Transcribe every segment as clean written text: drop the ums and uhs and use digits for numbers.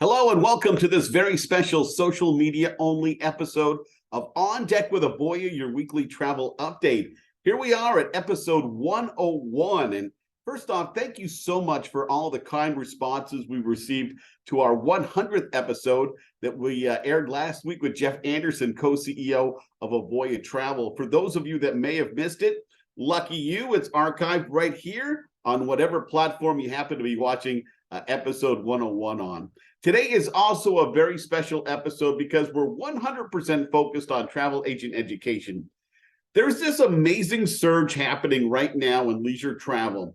Hello and welcome to this very special social media only episode of On Deck with Avoya, your weekly travel update. Here we are at episode 101. And first off, thank you so much for all the kind responses we received to our 100th episode that we aired last week with Jeff Anderson, co-CEO of Avoya Travel. For those of you that may have missed it, lucky you, it's archived right here on whatever platform you happen to be watching episode 101 on. Today is also a very special episode because we're 100% focused on travel agent education. There's this amazing surge happening right now in leisure travel,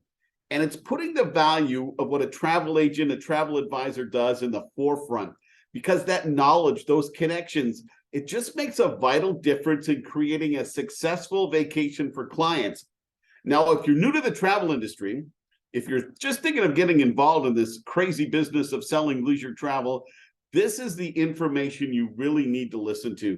and it's putting the value of what a travel agent, a travel advisor does in the forefront, because that knowledge, those connections, it just makes a vital difference in creating a successful vacation for clients. Now, if you're new to the travel industry, if you're just thinking of getting involved in this crazy business of selling leisure travel, this is the information you really need to listen to.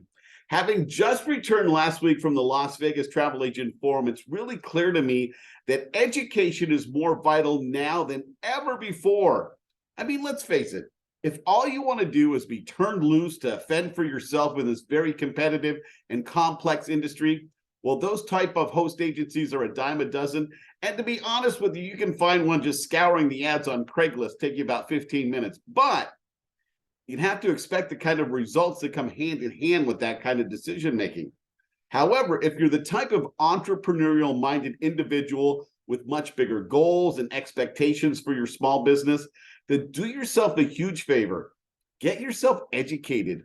Having just returned last week from the Las Vegas Travel Agent Forum, it's really clear to me that education is more vital now than ever before. I mean, let's face it, if all you want to do is be turned loose to fend for yourself in this very competitive and complex industry, well, those type of host agencies are a dime a dozen. And to be honest with you, you can find one just scouring the ads on Craigslist, take you about 15 minutes. But you'd have to expect the kind of results that come hand in hand with that kind of decision making. However, if you're the type of entrepreneurial minded individual with much bigger goals and expectations for your small business, then do yourself a huge favor. Get yourself educated.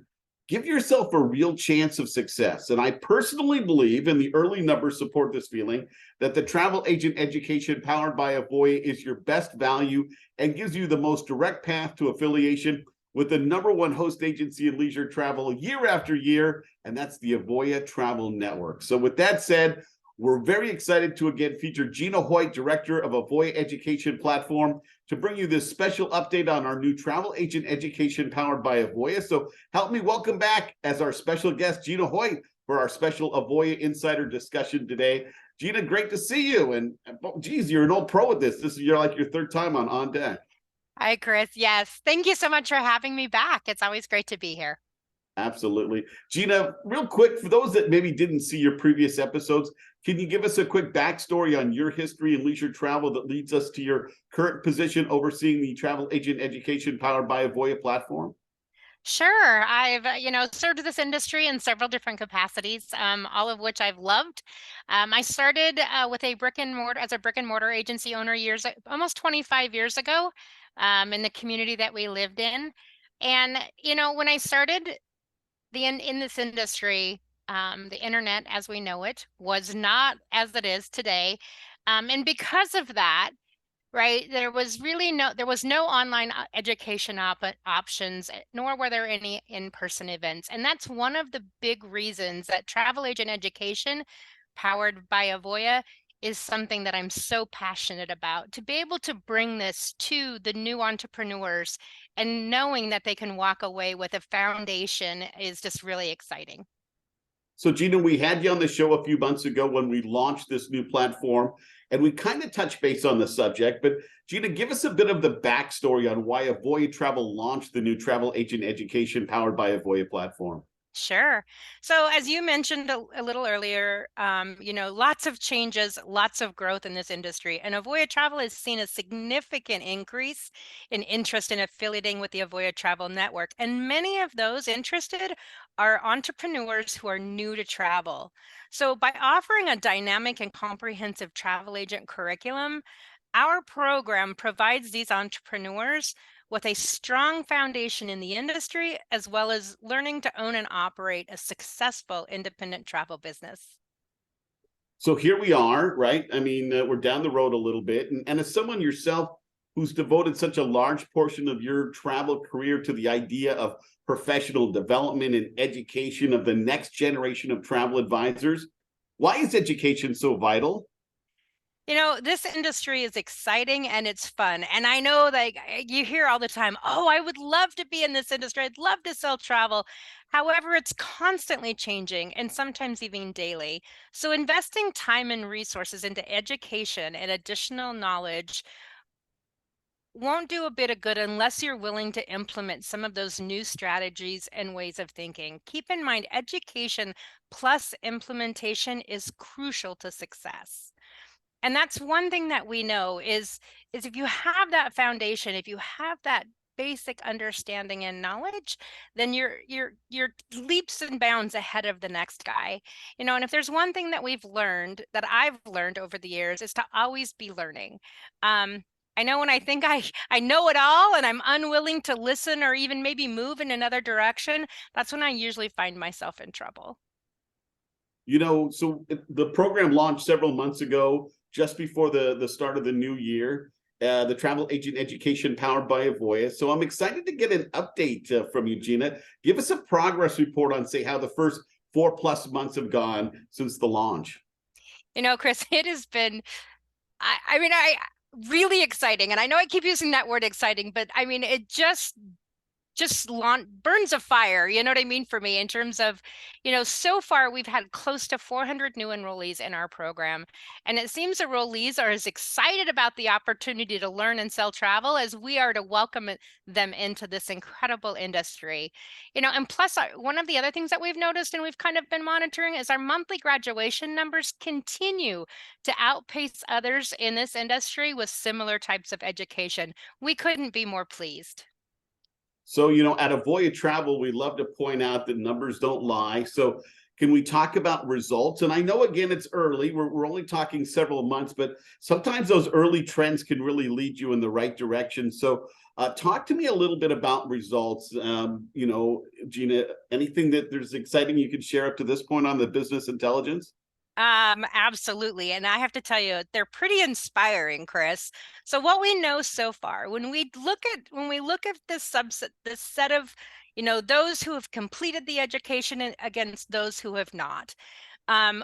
Give yourself a real chance of success. And I personally believe, and the early numbers support this feeling, that the travel agent education powered by Avoya is your best value and gives you the most direct path to affiliation with the #1 host agency in leisure travel year after year, and that's the Avoya Travel Network. So with that said, we're very excited to again feature Gina Hoyt, Director of Avoya Education Platform, to bring you this special update on our new travel agent education powered by Avoya. So help me welcome back as our special guest, Gina Hoyt, for our special Avoya Insider discussion today. Gina, great to see you. And geez, you're an old pro at this. This is your third time on Deck. Hi, Chris. Yes. Thank you so much for having me back. It's always great to be here. Absolutely. Gina, real quick, for those that maybe didn't see your previous episodes, can you give us a quick backstory on your history in leisure travel that leads us to your current position overseeing the travel agent education powered by Avoya platform? Sure. I've, served this industry in several different capacities, all of which I've loved. I started with a brick and mortar agency owner almost 25 years ago, in the community that we lived in. And, when I started in this industry, the internet as we know it was not as it is today. And because of that, right, there was no online education options, nor were there any in-person events. And that's one of the big reasons that travel agent education powered by Avoya is something that I'm so passionate about, to be able to bring this to the new entrepreneurs and knowing that they can walk away with a foundation is just really exciting. So, Gina, we had you on the show a few months ago when we launched this new platform, and we kind of touched base on the subject. But, Gina, give us a bit of the backstory on why Avoya Travel launched the new travel agent education powered by Avoya platform. Sure. So as you mentioned a little earlier, lots of changes, lots of growth in this industry. And Avoya Travel has seen a significant increase in interest in affiliating with the Avoya Travel Network. And many of those interested are entrepreneurs who are new to travel. So by offering a dynamic and comprehensive travel agent curriculum, our program provides these entrepreneurs with a strong foundation in the industry, as well as learning to own and operate a successful independent travel business. So here we are, right? I mean, we're down the road a little bit. And as someone yourself who's devoted such a large portion of your travel career to the idea of professional development and education of the next generation of travel advisors, why is education so vital? This industry is exciting and it's fun. And I know that you hear all the time, oh, I would love to be in this industry. I'd love to sell travel. However, it's constantly changing and sometimes even daily. So investing time and resources into education and additional knowledge won't do a bit of good unless you're willing to implement some of those new strategies and ways of thinking. Keep in mind, education plus implementation is crucial to success. And that's one thing that we know is if you have that foundation, if you have that basic understanding and knowledge, then you're leaps and bounds ahead of the next guy. And if there's one thing that we've learned, that I've learned over the years, is to always be learning. I know when I think I know it all and I'm unwilling to listen or even maybe move in another direction, that's when I usually find myself in trouble. The program launched several months ago, just before the start of the new year. The travel agent education powered by Avoya. So I'm excited to get an update from you, Gina. Give us a progress report on, say, how the first 4+ months have gone since the launch. Chris, it has been, I mean, really exciting. And I know I keep using that word exciting, but I mean, it just burns a fire, you know what I mean, for me, in terms of, so far we've had close to 400 new enrollees in our program, and it seems enrollees are as excited about the opportunity to learn and sell travel as we are to welcome them into this incredible industry. And plus, one of the other things that we've noticed and we've kind of been monitoring is our monthly graduation numbers continue to outpace others in this industry with similar types of education. We couldn't be more pleased. So, at Avoya Travel, we love to point out that numbers don't lie. So, can we talk about results? And I know, again, it's early. We're only talking several months, but sometimes those early trends can really lead you in the right direction. So, talk to me a little bit about results. Gina, anything that there's exciting you could share up to this point on the business intelligence? Absolutely. And I have to tell you, they're pretty inspiring, Chris. So what we know so far, when we look at this set of, those who have completed the education against those who have not,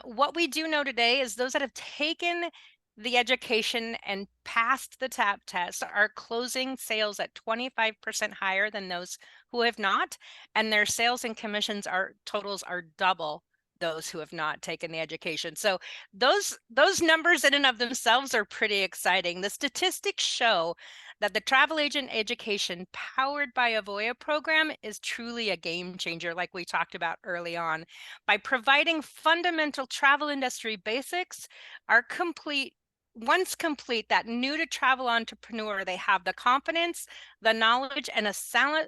what we do know today is those that have taken the education and passed the TAP test are closing sales at 25% higher than those who have not, and their sales and commissions totals are double those who have not taken the education. So those numbers in and of themselves are pretty exciting. The statistics show that the travel agent education powered by Avoya program is truly a game changer, like we talked about early on. By providing fundamental travel industry basics, once complete, that new to travel entrepreneur, they have the confidence, the knowledge, and a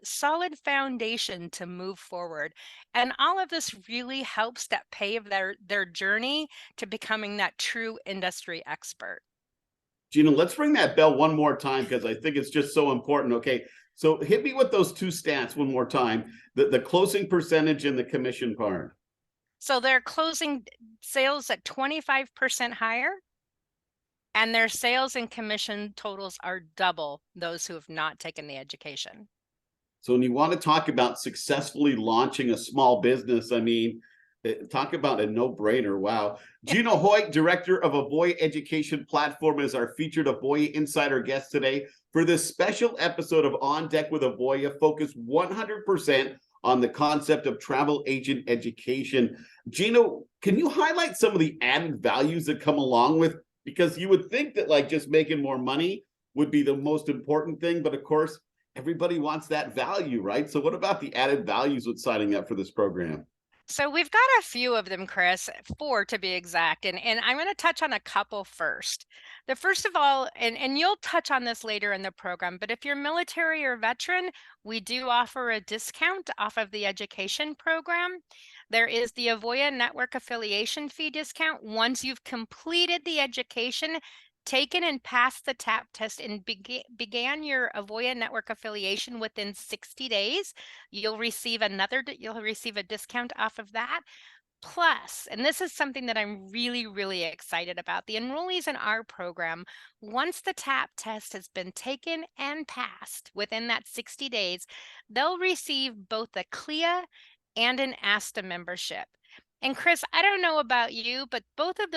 solid foundation to move forward. And all of this really helps that pave their journey to becoming that true industry expert. Gina, let's ring that bell one more time because I think it's just so important. Okay. So hit me with those two stats one more time, the closing percentage and the commission part. So they're closing sales at 25% higher, and their sales and commission totals are double those who have not taken the education. So when you want to talk about successfully launching a small business, I mean, talk about a no-brainer. Wow. Gina Hoyt, director of Avoya Education Platform, is our featured Avoya Insider guest today for this special episode of On Deck with Avoya, focused 100% on the concept of travel agent education. Gina, can you highlight some of the added values that come along with, because you would think that like just making more money would be the most important thing, but of course, everybody wants that value, right? So what about the added values with signing up for this program? So we've got a few of them, Chris, four to be exact, and I'm going to touch on a couple first. The first of all, and you'll touch on this later in the program, but if you're military or veteran, we do offer a discount off of the education program. There is the Avoya Network affiliation fee discount. Once you've completed the education, taken and passed the TAP test, and began your Avoya Network affiliation within 60 days, you'll receive a discount off of that. Plus, and this is something that I'm really, really excited about, the enrollees in our program, once the TAP test has been taken and passed within that 60 days, they'll receive both a CLIA and an ASTA membership. And Chris, I don't know about you, but both of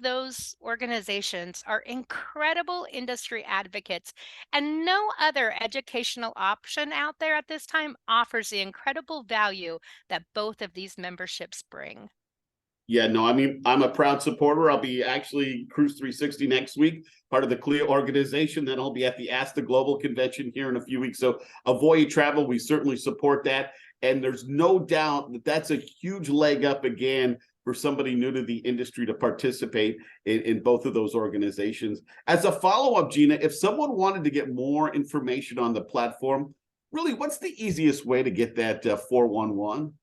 those organizations are incredible industry advocates, and no other educational option out there at this time offers the incredible value that both of these memberships bring. Yeah, no, I mean, I'm a proud supporter. I'll be actually Cruise 360 next week, part of the CLIA organization. Then I'll be at the ASTA Global Convention here in a few weeks. So Avoya Travel, we certainly support that. And there's no doubt that that's a huge leg up again for somebody new to the industry to participate in both of those organizations. As a follow-up, Gina, if someone wanted to get more information on the platform, really, what's the easiest way to get that 411?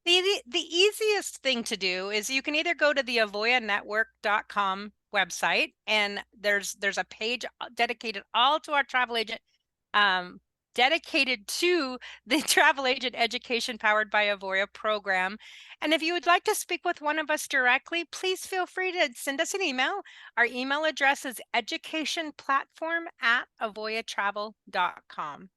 The easiest thing to do is you can either go to the avoyanetwork.com website, and there's a page dedicated all to our travel agent, dedicated to the travel agent education powered by Avoya program. And if you would like to speak with one of us directly, please feel free to send us an email. Our email address is educationplatform@avoyatravel.com.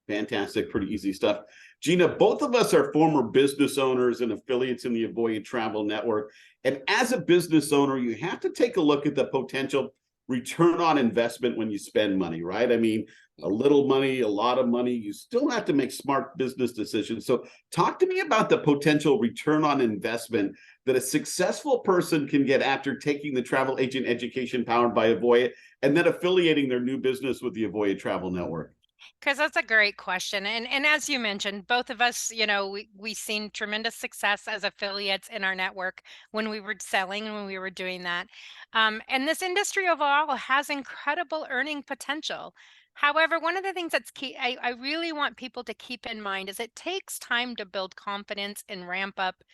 Fantastic, pretty easy stuff. Gina, both of us are former business owners and affiliates in the Avoya Travel Network. And as a business owner, you have to take a look at the potential return on investment when you spend money, right? I mean, a little money, a lot of money, you still have to make smart business decisions. So talk to me about the potential return on investment that a successful person can get after taking the travel agent education powered by Avoya and then affiliating their new business with the Avoya Travel Network. Because that's a great question. And as you mentioned, both of us, we seen tremendous success as affiliates in our network when we were selling and when we were doing that. And this industry overall has incredible earning potential. However, one of the things that's key, I really want people to keep in mind is it takes time to build confidence and ramp up.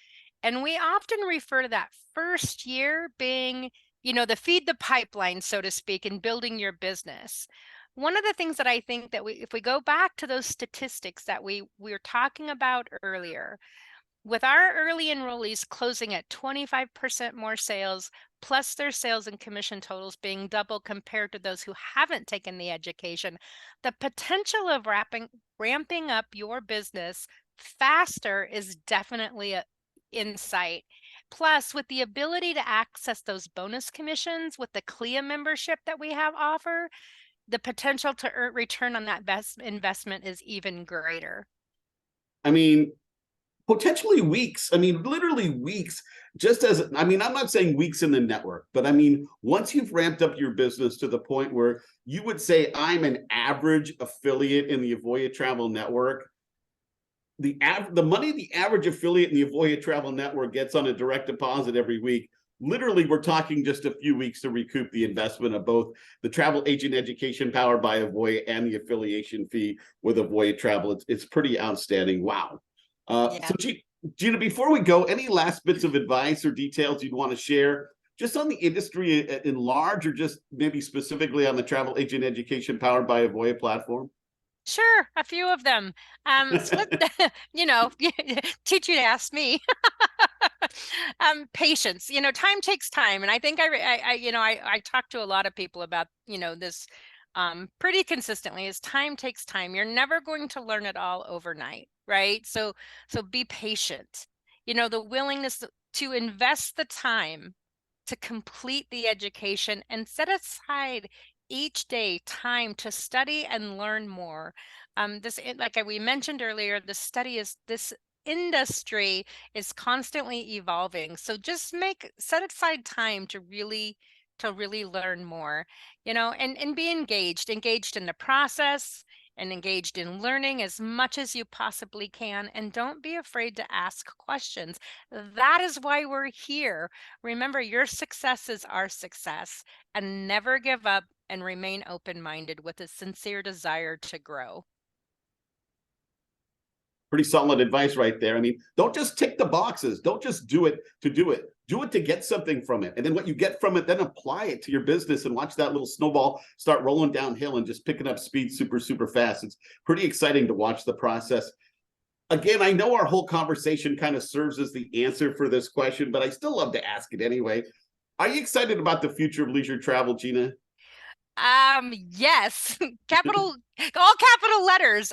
And we often refer to that first year being, the feed the pipeline, so to speak, in building your business. One of the things that I think that if we go back to those statistics that we were talking about earlier, with our early enrollees closing at 25% more sales, plus their sales and commission totals being double compared to those who haven't taken the education, the potential of ramping up your business faster is definitely in sight. Plus, with the ability to access those bonus commissions with the CLIA membership that we have offer, the potential to earn return on that investment is even greater. I mean, potentially weeks. I mean, literally weeks. Just as, I mean, I'm not saying weeks in the network, but I mean, once you've ramped up your business to the point where you would say, I'm an average affiliate in the Avoya Travel Network, the money the average affiliate in the Avoya Travel Network gets on a direct deposit every week, literally, we're talking just a few weeks to recoup the investment of both the travel agent education powered by Avoya and the affiliation fee with Avoya Travel. It's pretty outstanding. Wow. Yeah. So Gina, before we go, any last bits of advice or details you'd want to share just on the industry in large, or just maybe specifically on the travel agent education powered by Avoya platform? Sure, a few of them. Split, teach you to ask me. Patience. Time takes time, and I think I talk to a lot of people about this pretty consistently. Is time takes time. You're never going to learn it all overnight, right? So be patient. The willingness to invest the time to complete the education and set aside each day time to study and learn more. Like we mentioned earlier, this industry is constantly evolving. So just set aside time to really learn more, and be engaged in the process and engaged in learning as much as you possibly can. And don't be afraid to ask questions. That is why we're here. Remember, your success is our success, and never give up and remain open-minded with a sincere desire to grow. Pretty solid advice right there. I mean, don't just tick the boxes. Don't just do it to do it. Do it to get something from it. And then what you get from it, then apply it to your business and watch that little snowball start rolling downhill and just picking up speed super, super fast. It's pretty exciting to watch the process. Again, I know our whole conversation kind of serves as the answer for this question, but I still love to ask it anyway. Are you excited about the future of leisure travel, Gina? Yes, all capital letters.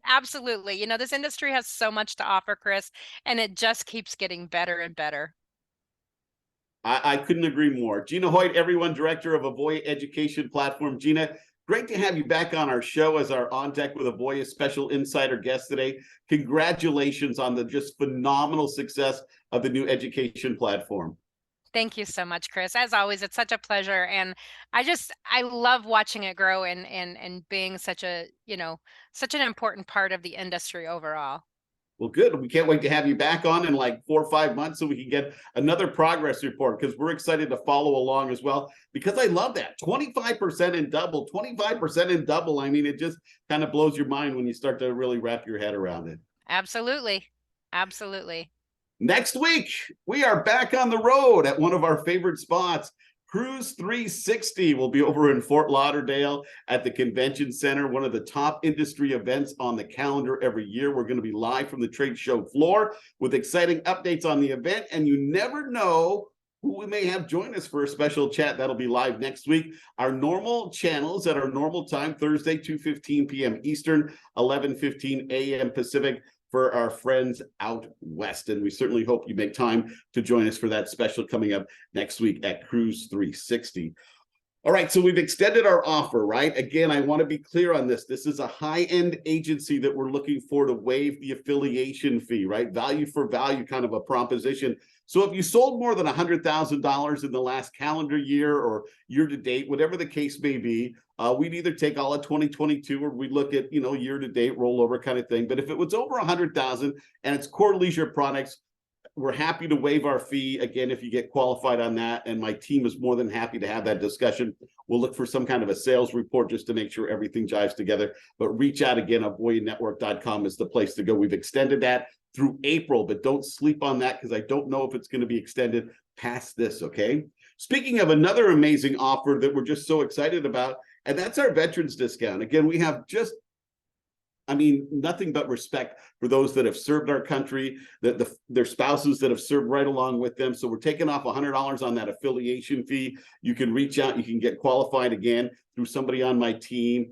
Absolutely. This industry has so much to offer, Chris, and it just keeps getting better and better. I couldn't agree more. Gina Hoyt, everyone, director of Avoya Education Platform. Gina, Great to have you back on our show as our On Deck with Avoya special insider guest today. Congratulations on the just phenomenal success of the new education platform. Thank you so much, Chris. As always, it's such a pleasure. And I love watching it grow and being such a, such an important part of the industry overall. Well, good. We can't wait to have you back on in like 4 or 5 months so we can get another progress report, because we're excited to follow along as well, because I love that 25% in double, 25% in double. I mean, it just kind of blows your mind when you start to really wrap your head around it. Absolutely. Absolutely. Next week, we are back on the road at one of our favorite spots. Cruise 360 will be over in Fort Lauderdale at the Convention Center, one of the top industry events on the calendar every year. We're going to be live from the trade show floor with exciting updates on the event, and you never know who we may have join us for a special chat. That'll be live next week. Our normal channels at our normal time, Thursday, 2:15 p.m. Eastern, 11:15 a.m. Pacific, for our friends out west. And we certainly hope you make time to join us for that special coming up next week at Cruise 360. All right, so we've extended our offer, right? Again, I want to be clear on this. This is a high-end agency that we're looking for to waive the affiliation fee, right? Value for value kind of a proposition. So if you sold more than $100,000 in the last calendar year or year to date, whatever the case may be, we'd either take all of 2022 or we'd look at, year to date rollover kind of thing. But if it was over 100,000 and it's core leisure products, we're happy to waive our fee again if you get qualified on that, and my team is more than happy to have that discussion. We'll look for some kind of a sales report just to make sure everything jives together. But reach out again. AvoyaNetwork.com is the place to go. We've extended that through April, but don't sleep on that, because I don't know if it's going to be extended past this. Okay. Speaking of another amazing offer that we're just so excited about, and that's our veterans discount. Again, we have nothing but respect for those that have served our country, their spouses that have served right along with them. So we're taking off $100 on that affiliation fee. You can reach out, you can get qualified again through somebody on my team.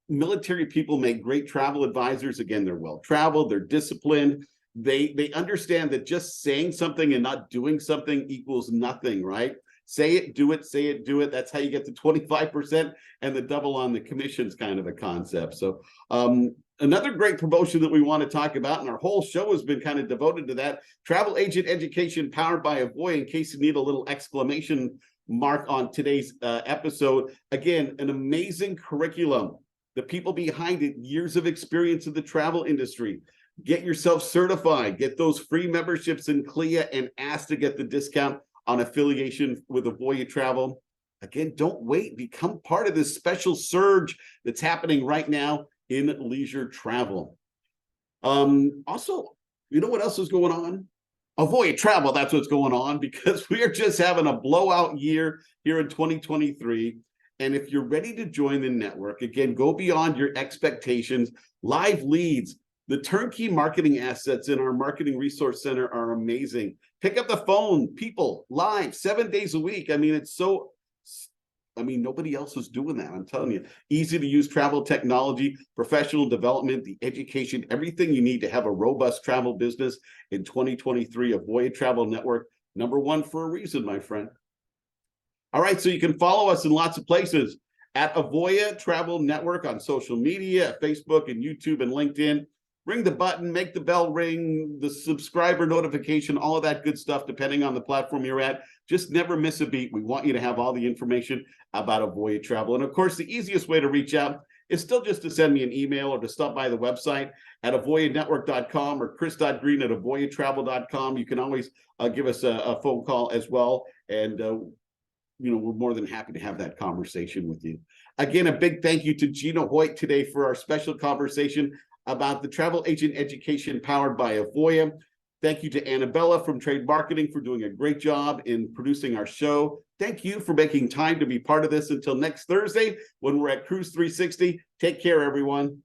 Military people make great travel advisors. Again, they're well-traveled, they're disciplined. They understand that just saying something and not doing something equals nothing, right? Say it, do it, say it, do it. That's how you get to 25%, and the double on the commissions kind of a concept. So another great promotion that we want to talk about, and our whole show has been kind of devoted to that, travel agent education powered by Avoya, in case you need a little exclamation mark on today's episode. Again, an amazing curriculum. The people behind it, years of experience in the travel industry. Get yourself certified, get those free memberships in CLIA, and ask to get the discount on affiliation with Avoya Travel. Again, don't wait. Become part of this special surge that's happening right now in leisure travel. Also, you know what else is going on? Avoya Travel, that's what's going on, because we are just having a blowout year here in 2023. And if you're ready to join the network, again, go beyond your expectations. Live leads, the turnkey marketing assets in our marketing resource center are amazing. Pick up the phone, people, live, 7 days a week. Nobody else is doing that. I'm telling you, easy to use travel technology, professional development, the education, everything you need to have a robust travel business in 2023. Avoya Travel Network, #1 for a reason, my friend. All right, so you can follow us in lots of places at Avoya Travel Network on social media, Facebook and YouTube and LinkedIn. Ring the button, make the bell ring, the subscriber notification, all of that good stuff, depending on the platform you're at. Just never miss a beat. We want you to have all the information about Avoya Travel. And of course, the easiest way to reach out is still just to send me an email or to stop by the website at avoyanetwork.com or chris.greene@avoyatravel.com. You can always give us a phone call as well. And we're more than happy to have that conversation with you. Again, a big thank you to Gina Hoyt today for our special conversation about the travel agent education powered by Avoya. Thank you to Annabella from Trade Marketing for doing a great job in producing our show. Thank you for making time to be part of this. Until next Thursday, when we're at Cruise 360, take care, everyone.